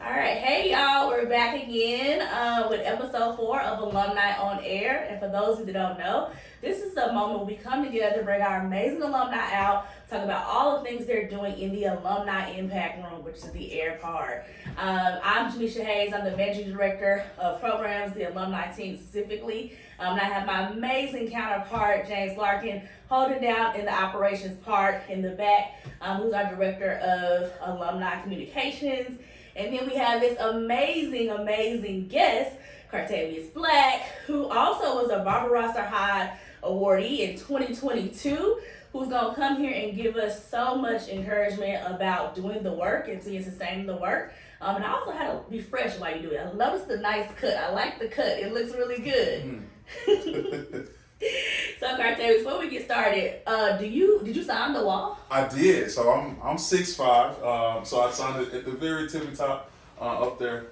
All right, hey y'all, we're back again with episode 4 of Alumni on Air. And for those who don't know, this is the moment we come together to bring our amazing alumni out, talk about all the things they're doing in the Alumni Impact Room, which is the air part. I'm Janisha Hayes. I'm the Managing Director of Programs, the alumni team specifically. And I have my amazing counterpart, James Larkin, holding down in the operations part in the back, who's our Director of Alumni Communications. And then we have this amazing guest, Cartavius Black, who also was a Barbara Rosser Hyde awardee in 2022, who's going to come here and give us so much encouragement about doing the work and seeing sustaining the work. And I also had to refresh while you do it. I noticed the nice cut. I like the cut. It looks really good. So Cartavius, before we get started, did you sign the wall? I did. So I'm 6'5". So I signed it at the very tippy top up there,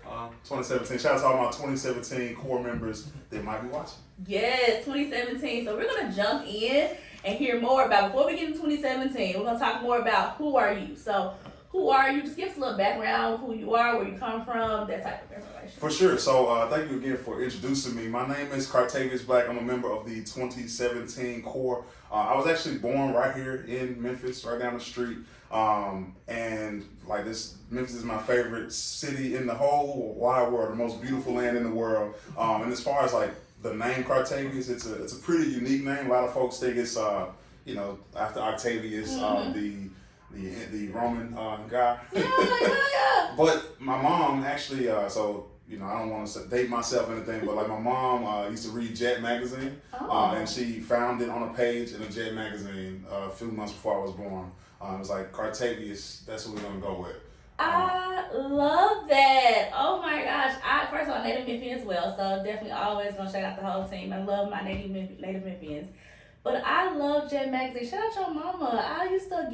2017. Shout out to all my 2017 core members that might be watching. Yes, 2017. So we're gonna jump in and hear more about. Before we get into 2017, we're gonna talk more about who are you. So who are you? Just give us a little background, who you are, where you come from, that type of information. For sure. So thank you again for introducing me. My name is Cartavius Black. I'm a member of the 2017 core. I was actually born right here in Memphis, right down the street. And like this, Memphis is my favorite city in the whole wide world, the most beautiful land in the world. And as far as like the name Cartavius, it's a pretty unique name. A lot of folks think it's after Octavius, the Roman guy. Yeah. But my mom actually, I don't want to date myself or anything, but like my mom used to read Jet magazine, and she found it on a page in a Jet magazine a few months before I was born. It was like Cartavius, that's what we're gonna go with. I love that. Oh my gosh. First of all, Native Memphian as well, so definitely always gonna shout out the whole team. I love my Native Memphians. But I love Jet magazine. Shout out your mama. I used to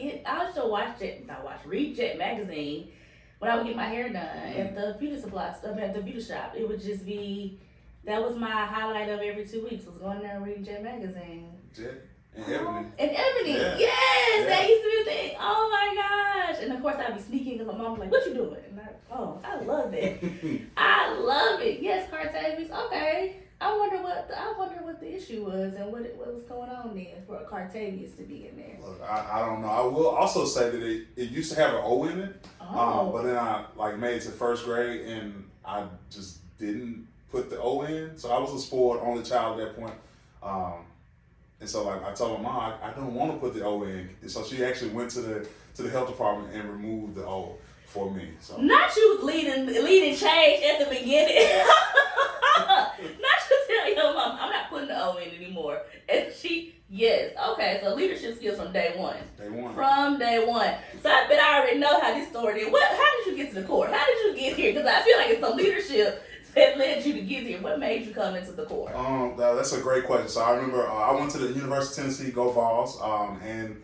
read Jet magazine when I would get my hair done at the beauty supply stuff at the beauty shop. It would just be, that was my highlight of every 2 weeks, was going there and reading Jet magazine. Jet and Ebony. And Ebony, yeah. Yes, that used to be the thing. Oh my gosh. And of course I'd be sneaking because my mom was like, what you doing? And I love that. I love it. Yes, Cartavius, okay. I wonder what the issue was and what was going on there for Cartavius to be in there. Look, I don't know. I will also say that it used to have an O in it, but then I made it to first grade and I just didn't put the O in. So I was a spoiled only child at that point. And so I told my mom I don't want to put the O in. And so she actually went to the health department and removed the O for me. So not you leading change at the beginning. Not you tell your mom I'm not putting the O in anymore. And yes, okay, so leadership skills from day one. From day one. So I bet I already know how this story did. How did you get to the court? How did you get here? Because I feel like it's some leadership that led you to get here. What made you come into the court? That's a great question. So I remember I went to the University of Tennessee, go Vols, and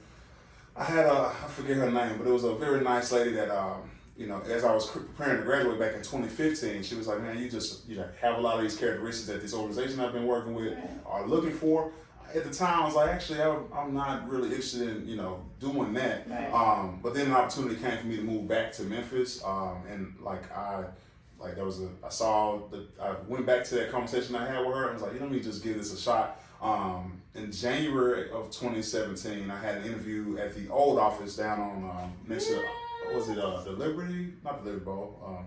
I had I forget her name, but it was a very nice lady that as I was preparing to graduate back in 2015, she was like, man, you have a lot of these characteristics that this organization I've been working with are looking for. At the time, I was like, actually, I'm not really interested in, doing that. Right. But then an opportunity came for me to move back to Memphis, and I went back to that conversation I had with her, and I was like, let me just give this a shot. In January of 2017, I had an interview at the old office down on next to, was it the Liberty? Not the Liberty Bowl.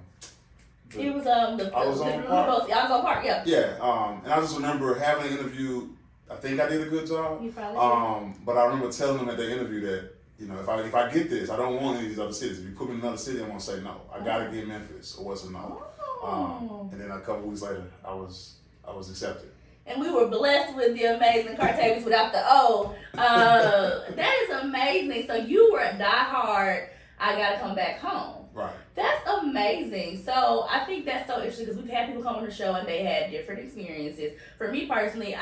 It was I was on Park, yeah. Yeah, and I just remember having an interview. I think I did a good job. You probably did. But I remember telling them at the interview that if I get this, I don't want any of these other cities. If you put me in another city, I'm gonna say no. I gotta get Memphis, or what's a no. And then a couple weeks later, I was accepted. And we were blessed with the amazing Cartavius without the O. That is amazing. So you were a diehard, I gotta come back home. Right. That's amazing. So I think that's so interesting because we've had people come on the show and they had different experiences. For me personally,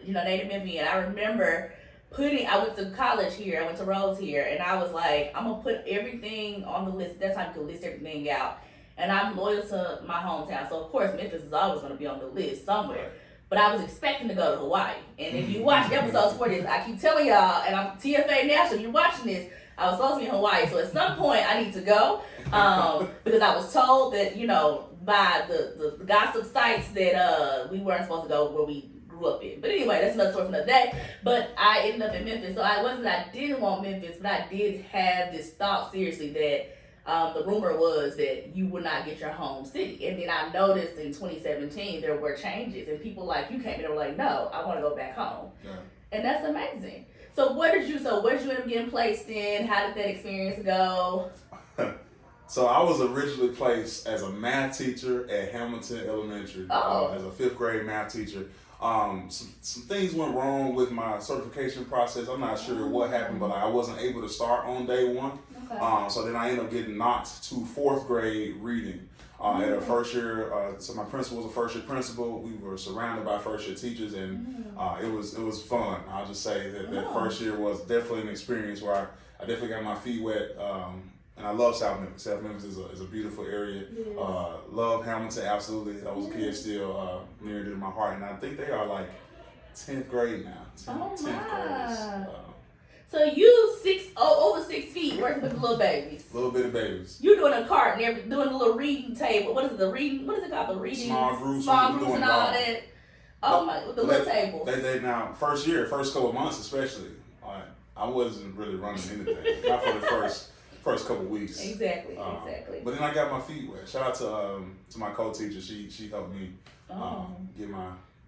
Native Memphian, I remember I went to college here, I went to Rhodes here, and I was like, I'm gonna put everything on the list. That's how you can list everything out. And I'm loyal to my hometown. So of course Memphis is always gonna be on the list somewhere. But I was expecting to go to Hawaii. And if you watch episodes for this, I keep telling y'all, and I'm TFA now, so if you're watching this, I was supposed to be in Hawaii, so at some point I need to go because I was told that, by the gossip sites that we weren't supposed to go where we grew up in. But anyway, that's another story for another day. But I ended up in Memphis, so I wasn't that I didn't want Memphis, but I did have this thought seriously that the rumor was that you would not get your home city. And then I noticed in 2017 there were changes, and people like you came in and were like, no, I want to go back home. Yeah. And that's amazing. So where did you end up getting placed in? How did that experience go? So I was originally placed as a math teacher at Hamilton Elementary, as a 5th grade math teacher. Some things went wrong with my certification process. I'm not sure what happened, but I wasn't able to start on day one. Okay. So then I ended up getting knocked to 4th grade reading. At a first year, so my principal was a first year principal. We were surrounded by first year teachers, and it was fun. I'll just say that first year was definitely an experience where I definitely got my feet wet. And I love South Memphis. South Memphis is a beautiful area. Yes. Love Hamilton, absolutely. Those kids still near and dear to my heart. And I think they are like 10th grade now. 10th graders. So you over 6 feet working with the little babies. Little bitty babies. You doing a cart and everything, doing a little reading table. What is it called? The reading Small groups and all doing that. Oh my, with the little tables. They now first couple of months especially. I wasn't really running anything. Not for the first couple weeks. Exactly. But then I got my feet wet. Shout out to my co-teacher. She helped me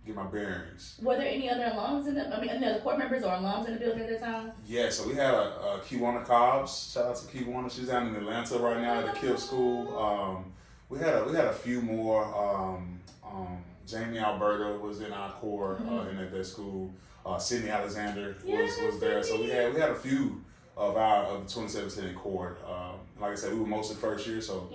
get my bearings. Were there any other alums any other court members or alums in the building at that time? Yeah, so we had a Kiwana Cobbs. Shout out to Kiwana. She's down in Atlanta right now at the KIPP school. We had a few more. Jamie Alberta was in our core in at that school. Sydney Alexander was there. So we had a few of the 2017 court. Like I said, we were mostly first year, so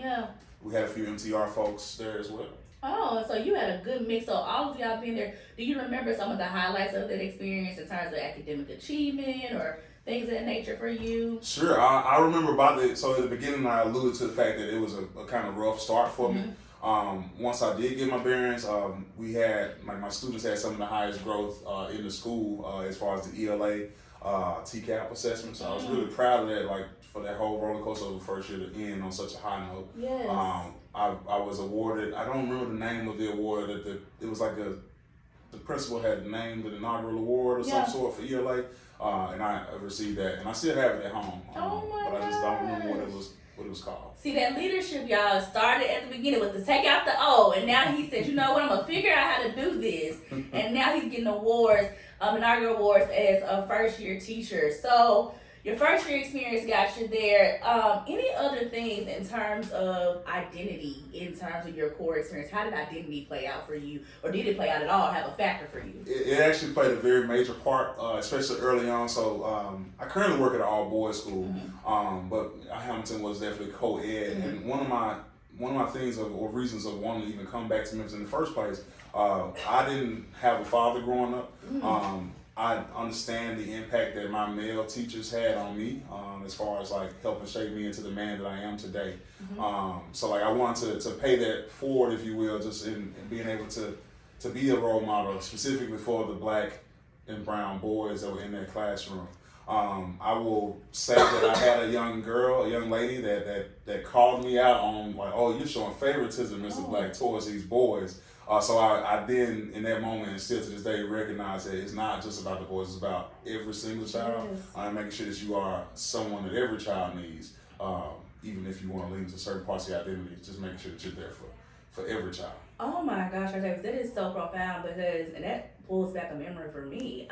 we had a few MTR folks there as well. Oh, so you had a good mix. So all of y'all been there. Do you remember some of the highlights of that experience in terms of academic achievement or things of that nature for you? Sure. I remember so at the beginning I alluded to the fact that it was a kind of rough start for me. Once I did get my bearings, we had my students had some of the highest growth in the school as far as the ELA TCAP assessment. So I was really proud of that, for that whole roller coaster of the first year to end on such a high note. Yes. I was awarded, I don't remember the name of the award, it was like the principal had named an inaugural award or some sort for ELA, and I received that, and I still have it at home. But I just don't remember what it was called. See, that leadership, y'all, started at the beginning with the take out the O, and now he said, you know what, I'm going to figure out how to do this. And now he's getting awards, inaugural awards as a first-year teacher. So your first-year experience got you there. Any other things in terms of identity, in terms of your core experience? How did identity play out for you? Or did it play out at all, have a factor for you? It actually played a very major part, especially early on. So I currently work at an all-boys school, but Hamilton was definitely co-ed. And one of my things or reasons of wanting to even come back to Memphis in the first place, I didn't have a father growing up. I understand the impact that my male teachers had on me, as far as helping shape me into the man that I am today. So I wanted to pay that forward, if you will, just in being able to be a role model, specifically for the black and brown boys that were in that classroom. I will say that I had a young lady that called me out on oh, you're showing favoritism, Mr. Black, towards these boys. So I then, in that moment, and still to this day, recognize that it's not just about the boys, it's about every single child. Yes. Making sure that you are someone that every child needs, even if you want to lean into certain parts of your identity, just making sure that you're there for every child. Oh my gosh, that is so profound and that pulls back a memory for me.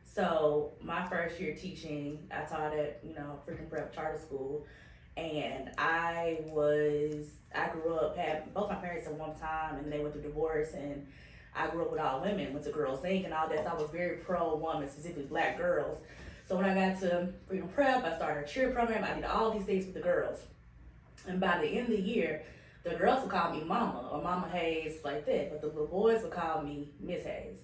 So my first year teaching, I taught at, freaking prep charter school. And I grew up, had both my parents at one time, and then they went through divorce, and I grew up with all women, went to Girls Inc. and all that, so I was very pro-woman, specifically black girls. So when I got to freedom prep, I started a cheer program, I did all these things with the girls. And by the end of the year, the girls would call me Mama, or Mama Hayes, like that, but the little boys would call me Miss Hayes.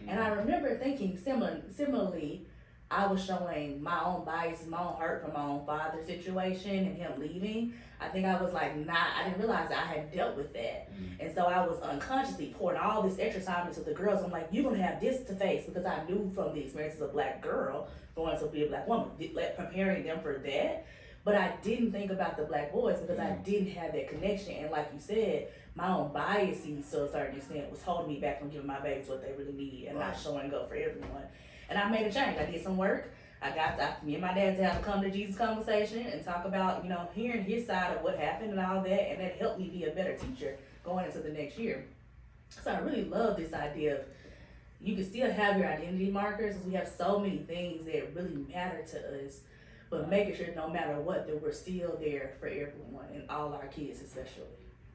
And I remember thinking similarly, I was showing my own bias, my own hurt from my own father's situation and him leaving. I think I was like I didn't realize that I had dealt with that. And so I was unconsciously pouring all this extra time into the girls. I'm like, you're gonna have this to face, because I knew from the experience as a black girl going to be a black woman, preparing them for that. But I didn't think about the black boys because I didn't have that connection. And like you said, my own biases to a certain extent was holding me back from giving my babies what they really need and not showing up for everyone. And I made a change. I did some work. Me and my dad to have a come to Jesus conversation and talk about, hearing his side of what happened and all that. And that helped me be a better teacher going into the next year. So I really love this idea of you can still have your identity markers. We have so many things that really matter to us, but making sure no matter what, that we're still there for everyone and all our kids especially.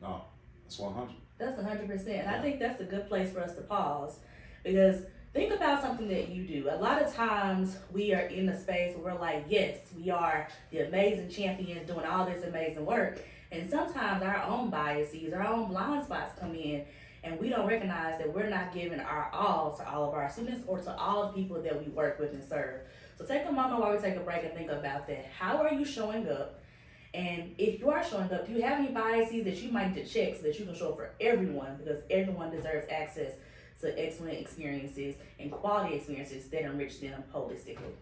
No, that's 100. That's 100%. And I think that's a good place for us to pause, because think about something that you do. A lot of times we are in a space where we're like, yes, we are the amazing champions doing all this amazing work. And sometimes our own biases, our own blind spots come in, and we don't recognize that we're not giving our all to all of our students or to all the people that we work with and serve. So take a moment while we take a break and think about that. How are you showing up? And if you are showing up, do you have any biases that you might need to check so that you can show up for everyone? Because everyone deserves access to excellent experiences and quality experiences that enrich them holistically.